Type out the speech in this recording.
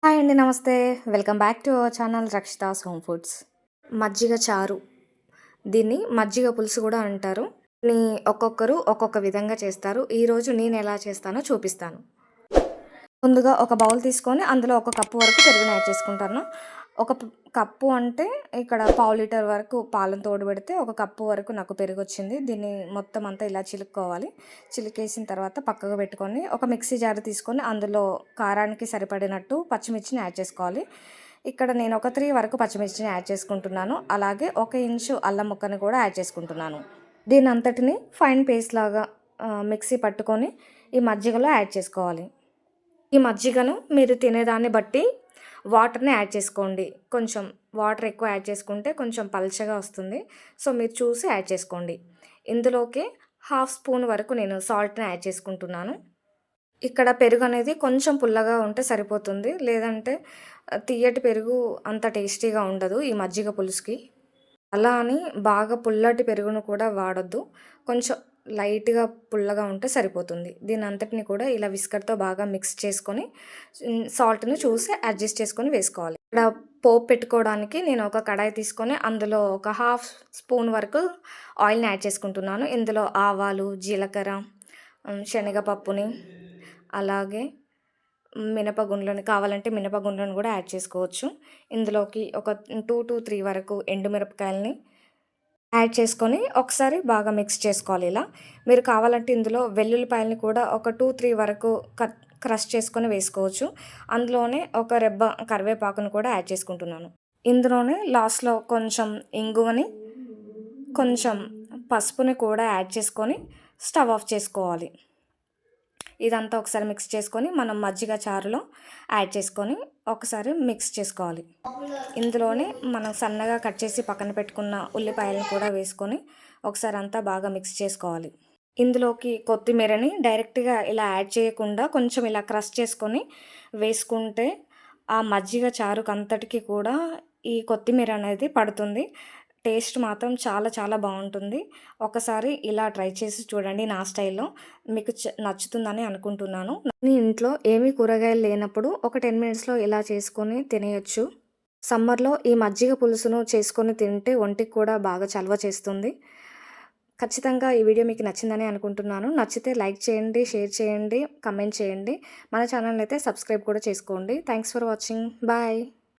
Hi అండి. Namaste. Welcome back to our channel Rakshita's home foods. మజ్జిగ చారు. దీన్ని మజ్జిగ పులుసు కూడా అంటారు. దీన్ని ఒక్కొక్కరు ఒక్కొక్క విధంగా చేస్తారు. ఈరోజు నేను ఎలా చేస్తానో చూపిస్తాను. ముందుగా ఒక బౌల్ తీసుకొని అందులో ఒక కప్పు వరకు పెరుగుని యాడ్ చేసుకుంటాను. ఒక కప్పు అంటే ఇక్కడ పావు లీటర్ వరకు పాలను తోడుపెడితే ఒక కప్పు వరకు నాకు పెరుగొచ్చింది. దీన్ని మొత్తం అంతా ఇలా చిలుక్కోవాలి. చిలికేసిన తర్వాత పక్కకు పెట్టుకొని ఒక మిక్సీ జార్ తీసుకొని అందులో కారానికి సరిపడినట్టు పచ్చిమిర్చిని యాడ్ చేసుకోవాలి. ఇక్కడ నేను ఒక 3 వరకు పచ్చిమిర్చిని యాడ్ చేసుకుంటున్నాను. అలాగే 1 ఇంచు అల్లం ముక్కని కూడా యాడ్ చేసుకుంటున్నాను. దీని అంతటిని ఫైన్ పేస్ట్ లాగా మిక్సీ పట్టుకొని ఈ మజ్జిగలో యాడ్ చేసుకోవాలి. ఈ మజ్జిగను మీరు తినేదాన్ని బట్టి వాటర్‌ని యాడ్ చేసుకోండి. కొంచెం వాటర్ ఎక్కువ యాడ్ చేసుకుంటే కొంచెం పల్చగా వస్తుంది. సో, మీరు చూసి యాడ్ చేసుకోండి. ఇందులోకి హాఫ్ స్పూన్ వరకు నేను సాల్ట్‌ని యాడ్ చేసుకుంటున్నాను. ఇక్కడ పెరుగనేది కొంచెం పుల్లగా ఉంటే సరిపోతుంది. లేదంటే తియ్యటి పెరుగు అంత టేస్టీగా ఉండదు ఈ మజ్జిగ పులుసుకి. అలా అని బాగా పుల్లటి పెరుగును కూడా వాడొద్దు. కొంచెం లైట్‌గా పుల్లగా ఉంటే సరిపోతుంది. దీనంతటిని కూడా ఇలా విస్కర్‌తో బాగా మిక్స్ చేసుకొని సాల్ట్‌ని చూసి అడ్జస్ట్ చేసుకొని వేసుకోవాలి. ఇక్కడ పోపు పెట్టుకోవడానికి నేను ఒక కడాయి తీసుకొని అందులో ఒక హాఫ్ స్పూన్ వరకు ఆయిల్‌ని యాడ్ చేసుకుంటున్నాను. ఇందులో ఆవాలు, జీలకర్ర, శనగపప్పుని అలాగే మినపగుండ్లని కావాలంటే మినపగుండ్లను కూడా యాడ్ చేసుకోవచ్చు. ఇందులోకి ఒక 2-3 వరకు ఎండుమిరపకాయలని యాడ్ చేసుకొని ఒకసారి బాగా మిక్స్ చేసుకోవాలి ఇలా. మీరు కావాలంటే ఇందులో వెల్లుల్లిపాయలని కూడా ఒక 2-3 వరకు క్రష్ చేసుకొని వేసుకోవచ్చు. అందులోనే ఒక రెబ్బ కరివేపాకును కూడా యాడ్ చేసుకుంటున్నాను. ఇందులోనే లాస్ట్‌లో కొంచెం ఇంగువని, కొంచెం పసుపుని కూడా యాడ్ చేసుకొని స్టవ్ ఆఫ్ చేసుకోవాలి. ఇదంతా ఒకసారి మిక్స్ చేసుకొని మనం మజ్జిగ చారులో యాడ్ చేసుకొని ఒకసారి మిక్స్ చేసుకోవాలి. ఇందులోనే మనం సన్నగా కట్ చేసి పక్కన పెట్టుకున్న ఉల్లిపాయలను కూడా వేసుకొని ఒకసారి అంతా బాగా మిక్స్ చేసుకోవాలి. ఇందులోకి కొత్తిమీరని డైరెక్ట్‌గా ఇలా యాడ్ చేయకుండా కొంచెం ఇలా క్రష్ చేసుకొని వేసుకుంటే ఆ మజ్జిగ చారుకంతటికి కూడా ఈ కొత్తిమీర అనేది పడుతుంది. టేస్ట్ మాత్రం చాలా చాలా బావుంటుంది. ఒకసారి ఇలా ట్రై చేసి చూడండి నా స్టైల్‌లో. మీకు నచ్చుతుందని అనుకుంటున్నాను. మీ ఇంట్లో ఏమీ కూరగాయలు లేనప్పుడు ఒక 10 మినిట్స్‌లో ఇలా చేసుకొని తినేయొచ్చు. సమ్మర్‌లో ఈ మజ్జిగ పులుసును చేసుకొని తింటే ఒంటికి కూడా బాగా చలవ చేస్తుంది. ఖచ్చితంగా ఈ వీడియో మీకు నచ్చిందని అనుకుంటున్నాను. నచ్చితే లైక్ చేయండి, షేర్ చేయండి, కామెంట్ చేయండి. మన ఛానల్‌ని అయితే సబ్స్క్రైబ్ కూడా చేసుకోండి. Thanks for watching. బాయ్.